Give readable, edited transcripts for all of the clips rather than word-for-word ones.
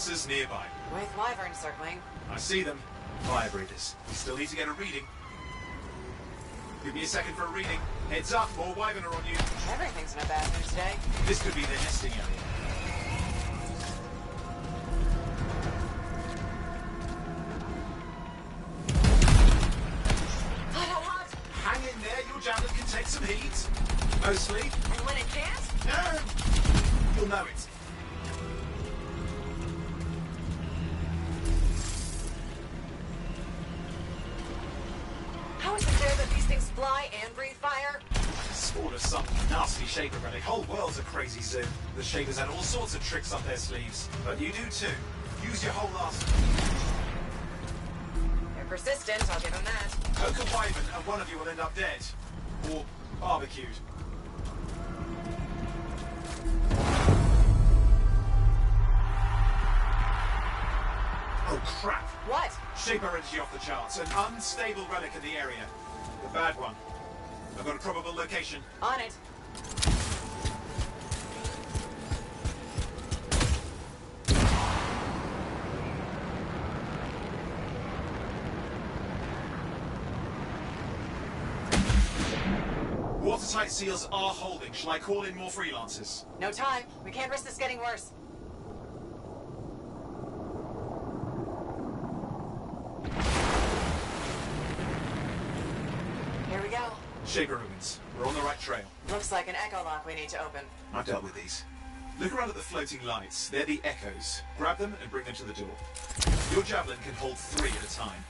lancers nearby. With wyverns circling. I see them. Fire breathers. You still need to get a reading. Give me a second for a reading. Heads up, more wyvern are on you. Everything's in a bad mood today. This could be their nesting area. Hot. Hang in there, your javelin can take some heat. Mostly. And when it can't? You'll know it. How is it fair that these things fly and breathe fire? Spawn of some nasty shaper relic. Whole world's a crazy zoo. The shapers had all sorts of tricks up their sleeves. But you do too. Use your whole arsenal. They're persistent, I'll give them that. Poke a wyvern and one of you will end up dead. Or barbecued. Oh crap! What? Shaper energy off the charts. An unstable relic in the area. The bad one. I've got a probable location. On it. Watertight seals are holding. Shall I call in more freelancers? No time. We can't risk this getting worse. Here we go. Shaper ruins. We're on the right trail. Looks like an echo lock we need to open. I've dealt with these. Look around at the floating lights. They're the echoes. Grab them and bring them to the door. Your javelin can hold 3 at a time.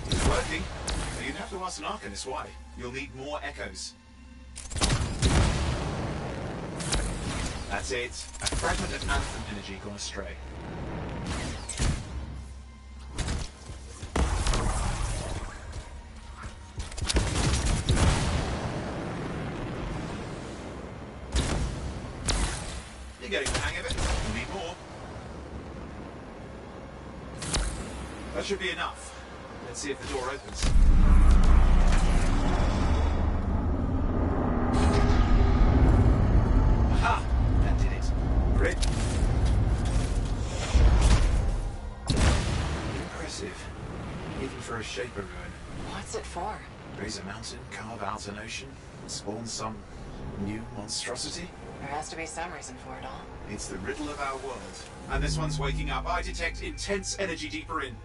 It's working. But you'd have to ask an arcanist why. You'll need more echoes. That's it. A fragment of Anthem energy gone astray. You're getting the hang of it. You need more. That should be enough. Let's see if the door opens. Aha! That did it. Great. Impressive. Even for a shaper ruin. What's it for? Raise a mountain, carve out an ocean, spawn some new monstrosity. There has to be some reason for it all. It's the riddle of our world. And this one's waking up. I detect intense energy deeper in.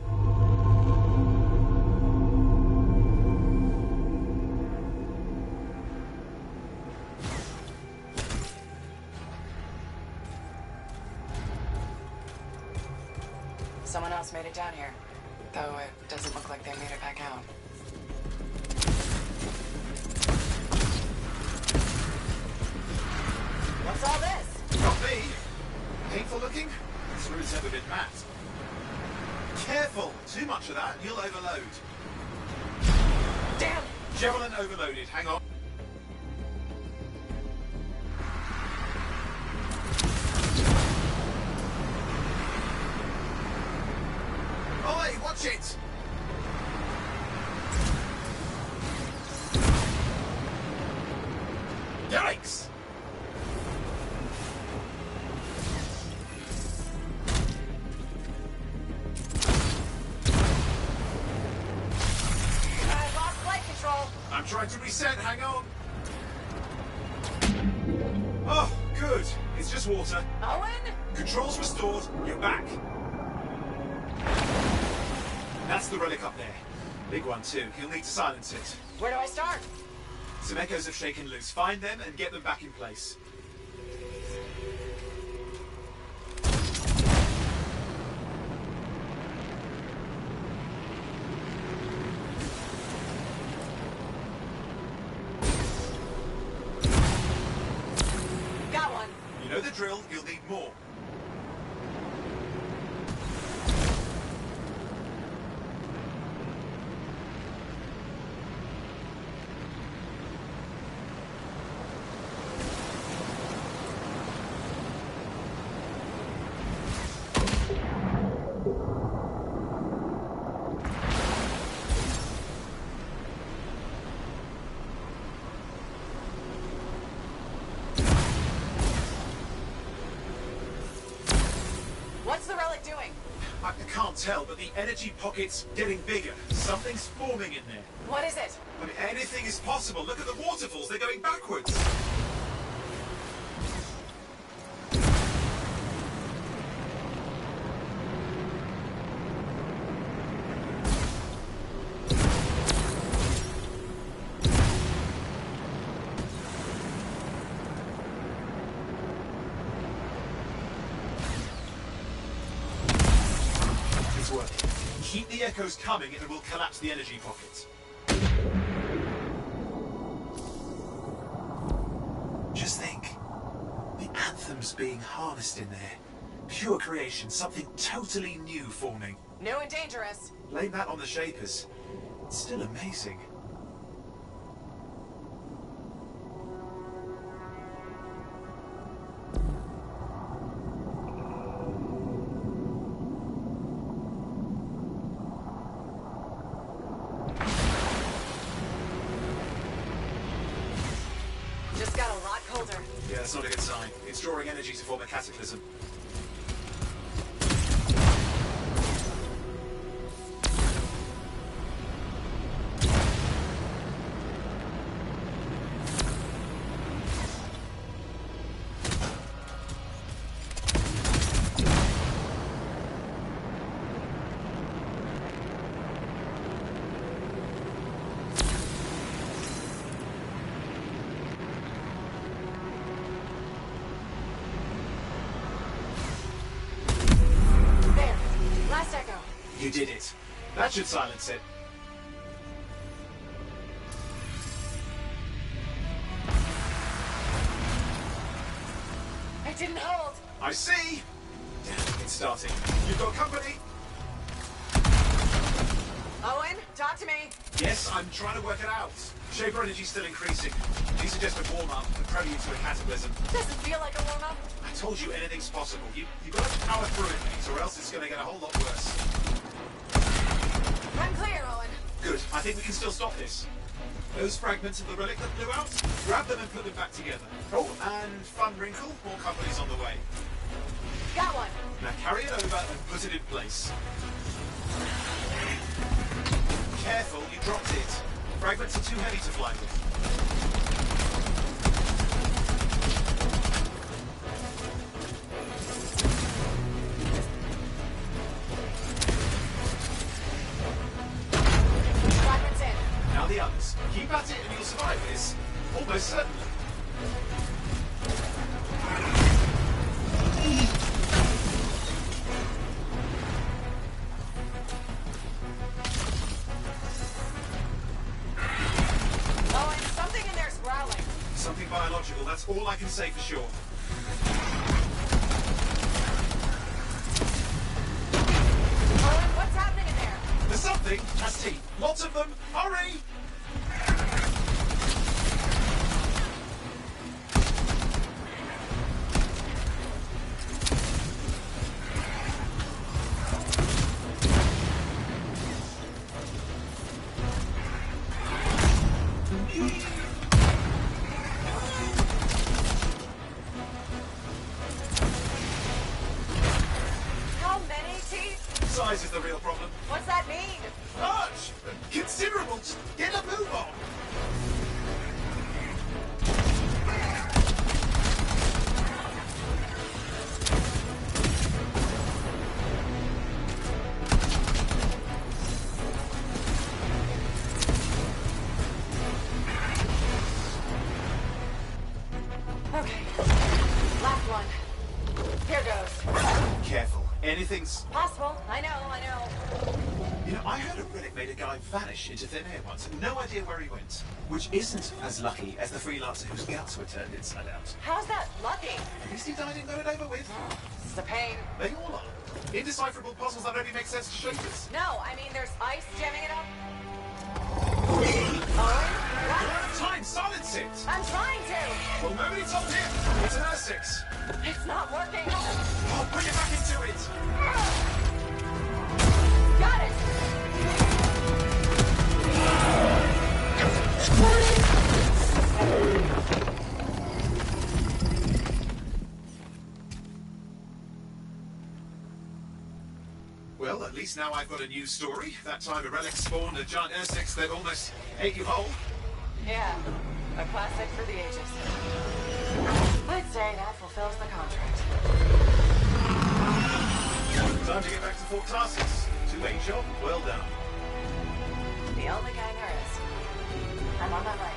Someone else made it down here. Though it doesn't look like they made it back out. What's all this? Not me. Painful looking? This room's never been mapped. Careful! Too much of that, you'll overload. Damn! Javelin overloaded. Hang on. Oi, watch it! Yikes! I lost flight control. I'm trying to reset, hang on. Oh, good. It's just water. Owen? Controls restored, you're back. That's the relic up there. Big one too. He'll need to silence it. Where do I start? Some echoes have shaken loose. Find them and get them back in place. Got one. You know the drill, you'll need more. I can't tell, but the energy pocket's getting bigger. Something's forming in there. What is it? I mean, anything is possible. Look at the waterfalls. They're going backwards. Working. Keep the echoes coming and it will collapse the energy pocket. Just think. The Anthem's being harnessed in there. Pure creation, something totally new forming. New and dangerous. Blame that on the Shapers. It's still amazing. Just got a lot colder. Yeah, that's not a good sign. It's drawing energy to form a cataclysm. You did it. That should silence it. It didn't hold. I see. It's starting. You've got company. Owen, talk to me. Yes, I'm trying to work it out. Shaper energy's still increasing. These are just a warm-up, a prelude to a cataclysm. Doesn't feel like a warm-up. I told you anything's possible. You've got to power through it, mate, or else it's going to get a whole lot worse. I'm clear, Owen. Good. I think we can still stop this. Those fragments of the relic that blew out, grab them and put them back together. Oh, and fun wrinkle, more company's on the way. Got one. Now carry it over and put it in place. Careful, you dropped it. Fragments are too heavy to fly with. Now the others. Keep at it and you'll survive this. Almost certainly. Owen, something in there's growling. Something biological, that's all I can say for sure. Owen, what's happening in there? There's something has teeth. Lots of them. Hurry! How many teeth? Size is the real problem. What's that mean? Large! Considerable! Just get a move on! Okay. Last one. Here goes. Careful. Anything's... Possible. I know. You know, I heard a relic made a guy vanish into thin air once. No idea where he went. Which isn't as lucky as the freelancer whose guts were turned inside out. How's that lucky? At least he died and got it over with. This is a pain. They all are. Indecipherable puzzles that only make sense to Shapers. No, I mean there's ice jamming it up. Owen? We're What? out of time! Silence it! I'm trying to. Well, nobody told him! It's an R6. It's not working. Oh, put it back into it! Got it. Well, at least now I've got a new story. That time a relic spawned a giant Ursix that almost ate you whole. Yeah, a classic for the ages. I'd say that fulfills the contract. Time to get back to Fort Tarsus. Two-way job, well done. The only kind there is. I'm on my way.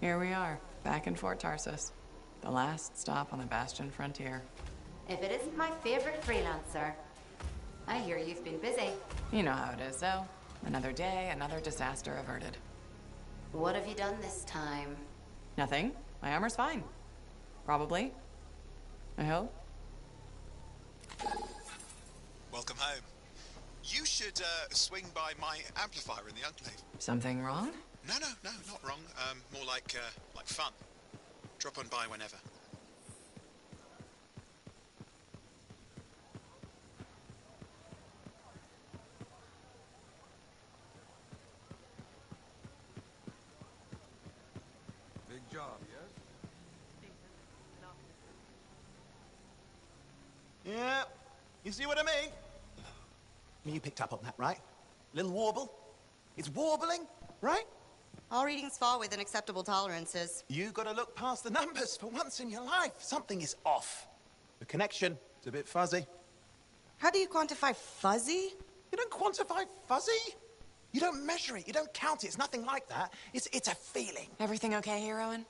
Here we are, back in Fort Tarsus. The last stop on the Bastion frontier. If it isn't my favorite freelancer. I hear you've been busy. You know how it is, though. Another day, another disaster averted. What have you done this time? Nothing. My armor's fine. Probably. I hope. Welcome home. You should swing by my amplifier in the Enclave. Something wrong? No, not wrong. More like fun. Drop on by whenever. Big job, yes? Yeah, you see what I mean? You picked up on that, right? Little warble? It's warbling, right? All readings fall within acceptable tolerances. You gotta look past the numbers for once in your life. Something is off. The connection is a bit fuzzy. How do you quantify fuzzy? You don't quantify fuzzy? You don't measure it, you don't count it, it's nothing like that. It's a feeling. Everything okay here, Owen?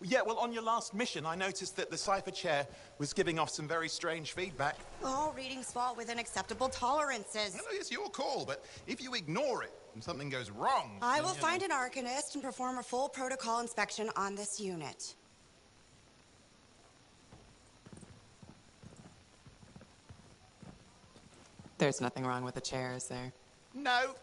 Yeah, well, on your last mission, I noticed that the cipher chair was giving off some very strange feedback. All readings fall within acceptable tolerances. Well, it's your call, but if you ignore it and something goes wrong... I will find an arcanist and perform a full protocol inspection on this unit. There's nothing wrong with the chair, is there? No.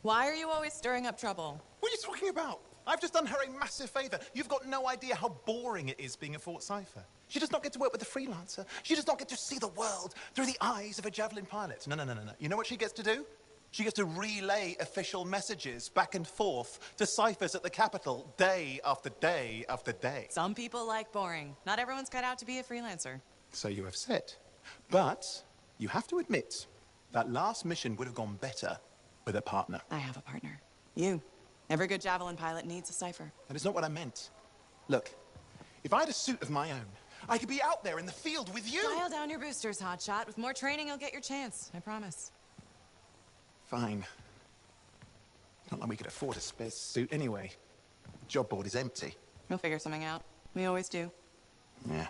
Why are you always stirring up trouble? What are you talking about? I've just done her a massive favor. You've got no idea how boring it is being a Fort Cipher. She does not get to work with a freelancer. She does not get to see the world through the eyes of a javelin pilot. No. You know what she gets to do? She gets to relay official messages back and forth to ciphers at the Capitol day after day after day. Some people like boring. Not everyone's cut out to be a freelancer. So you have said. But you have to admit, that last mission would have gone better with a partner. I have a partner. You. Every good javelin pilot needs a cipher. That is not what I meant. Look, if I had a suit of my own, I could be out there in the field with you. Dial down your boosters, hotshot. With more training, you'll get your chance. I promise. Fine. Not like we could afford a spare suit anyway. Job board is empty. We'll figure something out. We always do. Yeah.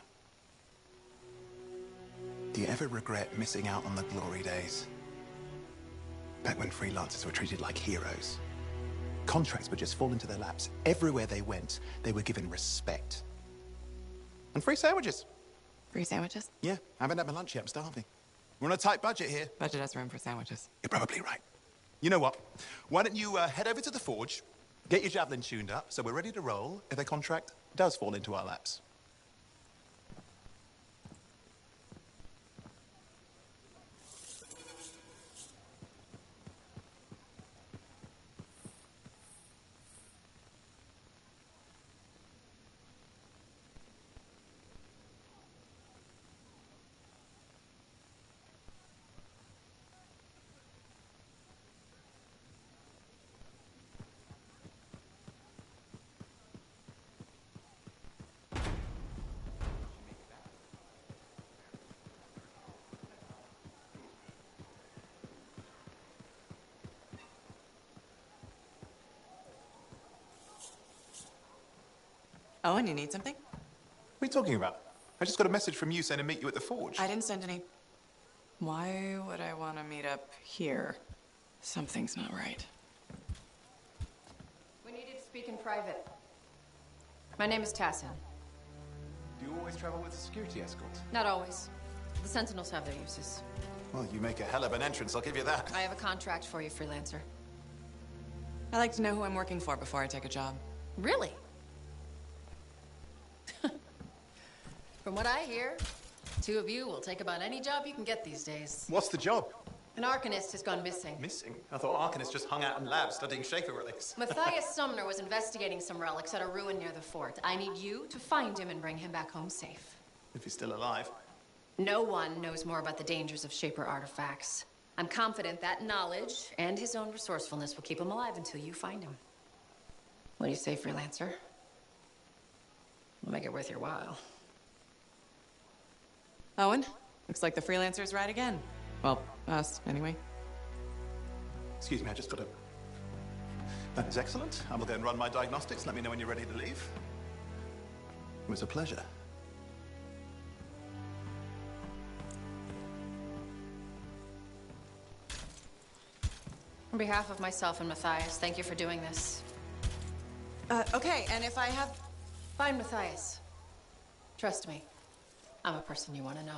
Do you ever regret missing out on the glory days? Back when freelancers were treated like heroes. Contracts would just fall into their laps. Everywhere they went, they were given respect. And free sandwiches. Free sandwiches? Yeah, I haven't had my lunch yet. I'm starving. We're on a tight budget here. Budget has room for sandwiches. You're probably right. You know what? Why don't you head over to the forge, get your javelin tuned up, so we're ready to roll if a contract does fall into our laps. Oh, and you need something? What are you talking about? I just got a message from you saying to meet you at the forge. I didn't send any. Why would I want to meet up here? Something's not right. We needed to speak in private. My name is Tassin. Do you always travel with a security escort? Not always. The Sentinels have their uses. Well, you make a hell of an entrance, I'll give you that. I have a contract for you, freelancer. I like to know who I'm working for before I take a job. Really? From what I hear, two of you will take about any job you can get these days. What's the job? An arcanist has gone missing. Missing? I thought arcanists just hung out in labs studying Schaefer relics. Matthias Sumner was investigating some relics at a ruin near the fort. I need you to find him and bring him back home safe. If he's still alive. No one knows more about the dangers of Shaper artifacts. I'm confident that knowledge and his own resourcefulness will keep him alive until you find him. What do you say, freelancer? We'll make it worth your while. Owen, looks like the freelancer's right again. Well, us, anyway. Excuse me, I just got a... That is excellent. I will go and run my diagnostics. Let me know when you're ready to leave. It was a pleasure. On behalf of myself and Matthias, thank you for doing this. Okay, and if I have... Fine, Matthias. Trust me. I'm a person you want to know.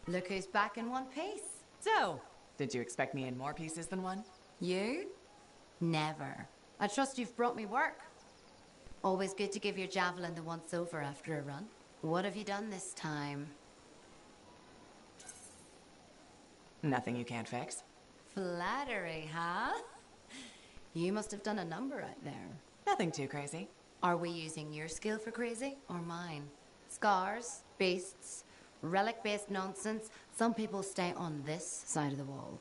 Look who's back in one piece. So, did you expect me in more pieces than one? You? Never. I trust you've brought me work. Always good to give your javelin the once-over after a run. What have you done this time? Nothing you can't fix. Flattery, huh? You must have done a number out there. Nothing too crazy. Are we using your skill for crazy or mine? Scars, beasts, Relic-based nonsense, some people stay on this side of the wall.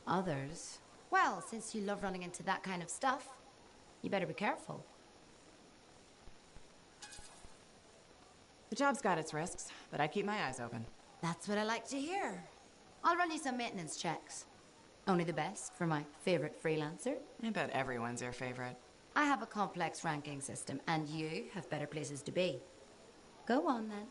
Others, well, since you love running into that kind of stuff, you better be careful. The job's got its risks, but I keep my eyes open. That's what I like to hear. I'll run you some maintenance checks. Only the best for my favorite freelancer. I bet everyone's your favorite. I have a complex ranking system, and you have better places to be. Go on, then.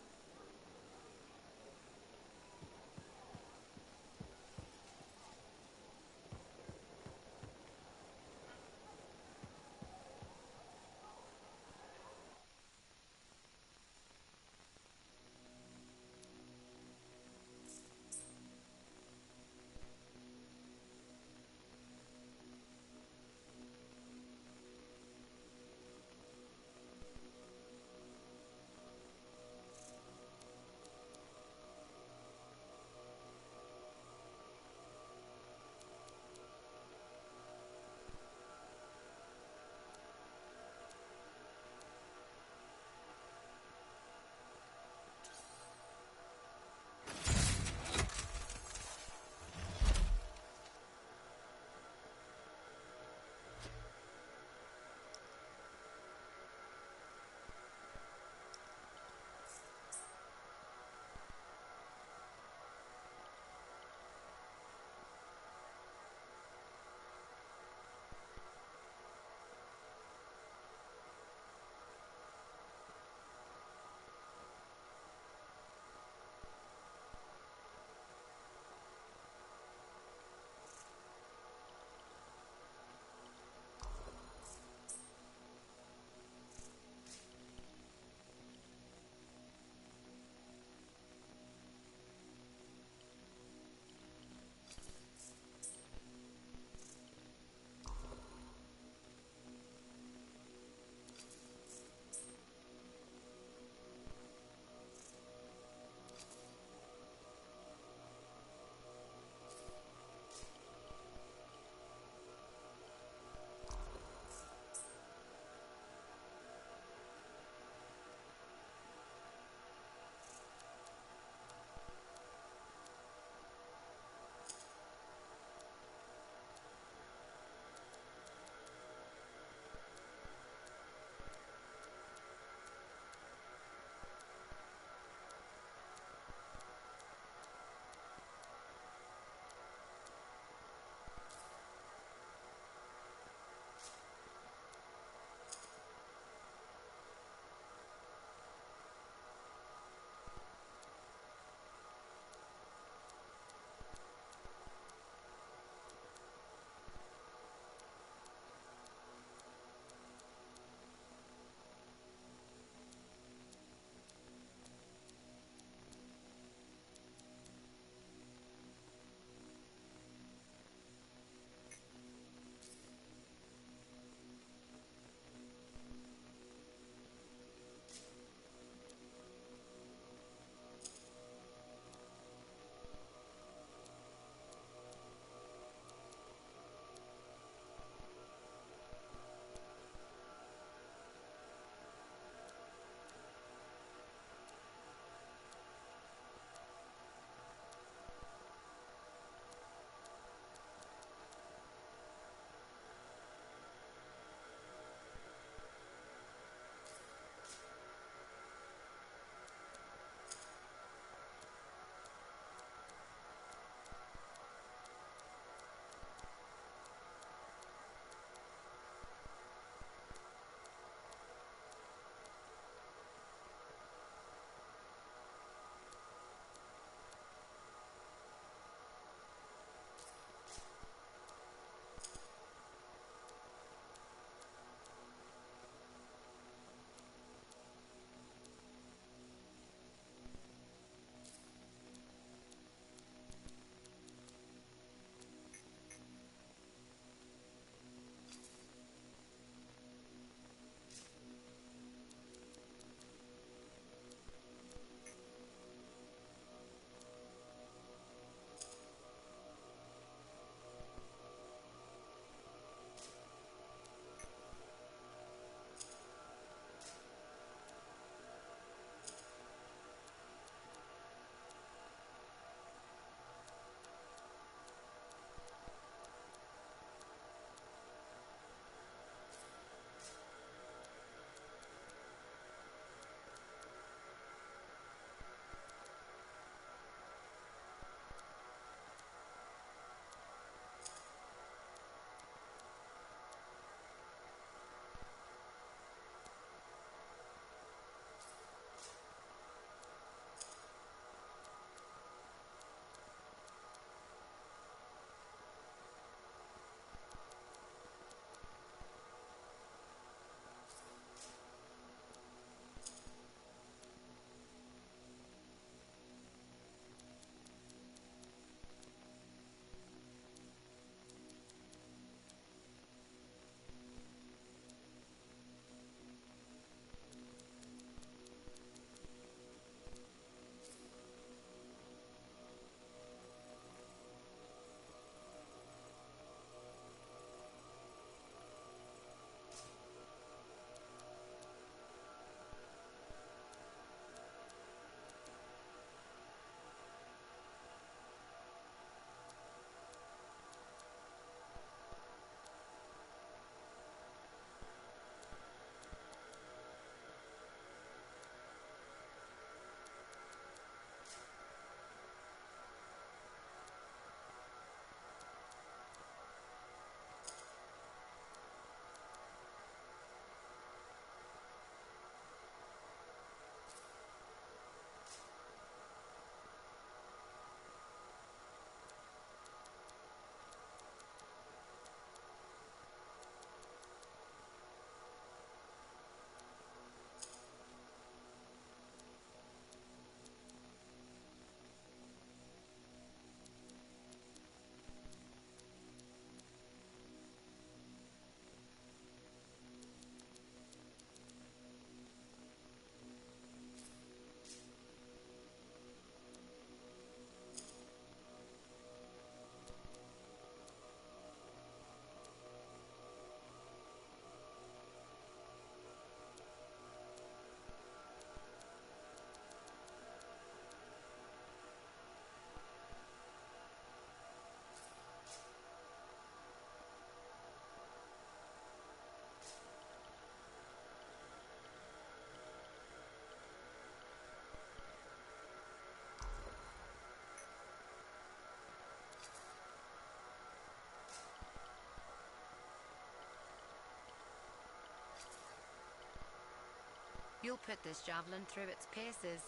You'll put this javelin through its paces.